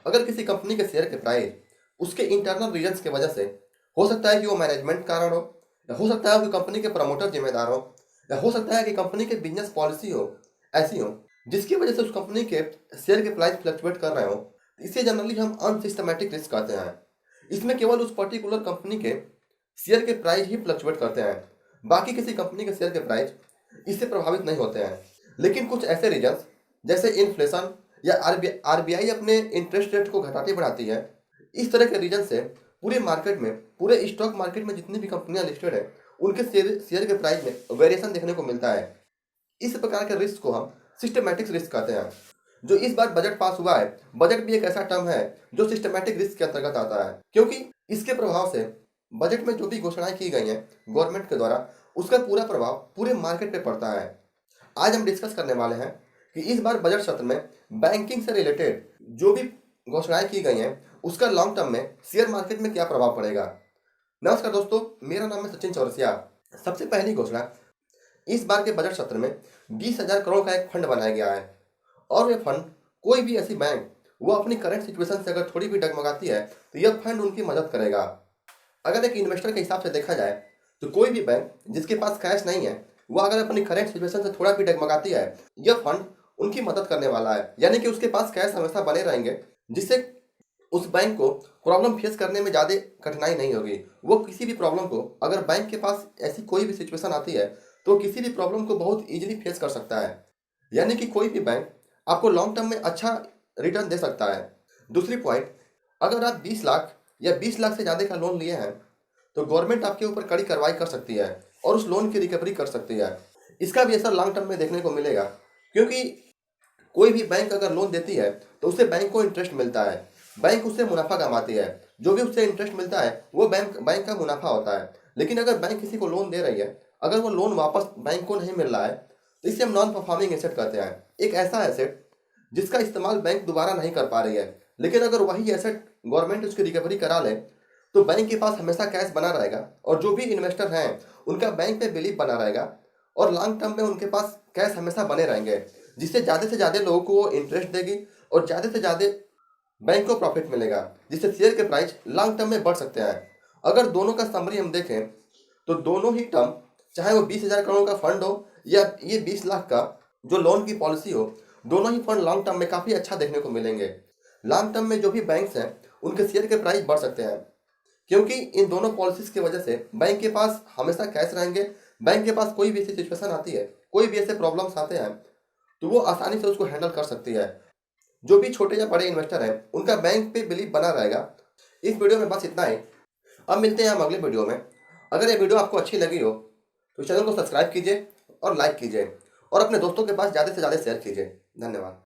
अगर किसी कंपनी के शेयर के प्राइस उसके इंटरनल रीजंस की वजह से हो सकता है कि वो मैनेजमेंट कारण हो, या हो सकता है कि कंपनी के प्रमोटर जिम्मेदार हो, या हो सकता है कि कंपनी की बिजनेस पॉलिसी हो ऐसी हो जिसकी वजह से उस कंपनी के शेयर के प्राइस फ्लक्चुएट कर रहे हो, इसे जनरली हम अनसिस्टमैटिक रिस्क कहते हैं। इसमें केवल उस पर्टिकुलर कंपनी के शेयर के प्राइस ही फ्लक्चुएट करते हैं, बाकी किसी कंपनी के शेयर के प्राइस इससे प्रभावित नहीं होते हैं। लेकिन कुछ ऐसे रीजंस जैसे इन्फ्लेशन या आरबीआई अपने इंटरेस्ट रेट को घटाती बढ़ाती है, इस तरह के रीजन से पूरे मार्केट में, पूरे स्टॉक मार्केट में जितनी भी कंपनियां लिस्टेड है उनके शेयर के प्राइस में वेरिएशन देखने को मिलता है। इस प्रकार के रिस्क को हम सिस्टमैटिक रिस्क कहते हैं। जो इस बार बजट पास हुआ है, बजट भी एक ऐसा टर्म है जो सिस्टमैटिक रिस्क के अंतर्गत आता है, क्योंकि इसके प्रभाव से बजट में जो भी घोषणाएं की गई हैं गवर्नमेंट के द्वारा, उसका पूरा प्रभाव पूरे मार्केट पे पड़ता है। आज हम डिस्कस करने वाले हैं कि इस बार बजट सत्र में बैंकिंग से रिलेटेड जो भी घोषणाएं की गई हैं उसका लॉन्ग टर्म में शेयर मार्केट में क्या प्रभाव पड़ेगा। नमस्कार दोस्तों, मेरा नाम है सचिन चौरसिया। सबसे पहली घोषणा, इस बार के बजट सत्र में 20,000 करोड़ का एक फंड बनाया गया है, और यह फंड कोई भी ऐसी बैंक वो अपनी करंट सिचुएशन से अगर थोड़ी भी डगमगाती है तो यह फंड उनकी मदद करेगा। अगर एक इन्वेस्टर के हिसाब से देखा जाए तो कोई भी बैंक जिसके पास कैश नहीं है, वो अगर अपनी करंट सिचुएशन से थोड़ा भी डगमगाती है, यह फंड उनकी मदद करने वाला है। यानी कि उसके पास कैश हमेशा बने रहेंगे, जिससे उस बैंक को प्रॉब्लम फेस करने में ज़्यादा कठिनाई नहीं होगी। वो किसी भी प्रॉब्लम को, अगर बैंक के पास ऐसी कोई भी सिचुएशन आती है तो किसी भी प्रॉब्लम को बहुत ईजिली फेस कर सकता है। यानी कि कोई भी बैंक आपको लॉन्ग टर्म में अच्छा रिटर्न दे सकता है। दूसरी पॉइंट, अगर आप 20 लाख या 20 लाख से ज़्यादा का लोन लिए हैं तो गवर्नमेंट आपके ऊपर कड़ी कार्रवाई कर सकती है और उस लोन की रिकवरी कर सकती है। इसका भी असर लॉन्ग टर्म में देखने को मिलेगा, क्योंकि कोई भी बैंक अगर लोन देती है तो उससे बैंक को इंटरेस्ट मिलता है, बैंक उससे मुनाफा कमाती है। जो भी उससे इंटरेस्ट मिलता है वो बैंक का मुनाफा होता है। लेकिन अगर बैंक किसी को लोन दे रही है, अगर वो लोन वापस बैंक को नहीं मिल रहा है, तो इसे हम नॉन परफॉर्मिंग एसेट कहते हैं। एक ऐसा एसेट जिसका इस्तेमाल बैंक दोबारा नहीं कर पा रही है, लेकिन अगर वही एसेट गवर्नमेंट उसकी रिकवरी करा ले तो बैंक के पास हमेशा कैश बना रहेगा, और जो भी इन्वेस्टर हैं उनका बैंक पे बिलीव बना रहेगा, और लॉन्ग टर्म में उनके पास कैश हमेशा बने रहेंगे, जिससे ज़्यादा से ज़्यादा लोगों को वो इंटरेस्ट देगी और ज़्यादा से ज़्यादा बैंक को प्रॉफिट मिलेगा, जिससे शेयर के प्राइस लॉन्ग टर्म में बढ़ सकते हैं। अगर दोनों का समरी हम देखें तो दोनों ही टर्म, चाहे वो 20,000 करोड़ का फंड हो या ये 20 लाख का जो लोन की पॉलिसी हो, दोनों ही फंड लॉन्ग टर्म में काफ़ी अच्छा देखने को मिलेंगे। लॉन्ग टर्म में जो भी बैंक्स हैं उनके शेयर के प्राइस बढ़ सकते हैं, क्योंकि इन दोनों पॉलिसीज की वजह से बैंक के पास हमेशा कैश रहेंगे। बैंक के पास कोई भी ऐसी सिचुएशन आती है, कोई भी ऐसे प्रॉब्लम्स आते हैं, तो वो आसानी से उसको हैंडल कर सकती है। जो भी छोटे या बड़े इन्वेस्टर हैं उनका बैंक पे बिलीव बना रहेगा। इस वीडियो में बस इतना ही। अब मिलते हैं हम अगले वीडियो में। अगर ये वीडियो आपको अच्छी लगी हो तो चैनल को सब्सक्राइब कीजिए और लाइक कीजिए, और अपने दोस्तों के पास ज़्यादा से ज़्यादा शेयर कीजिए। धन्यवाद।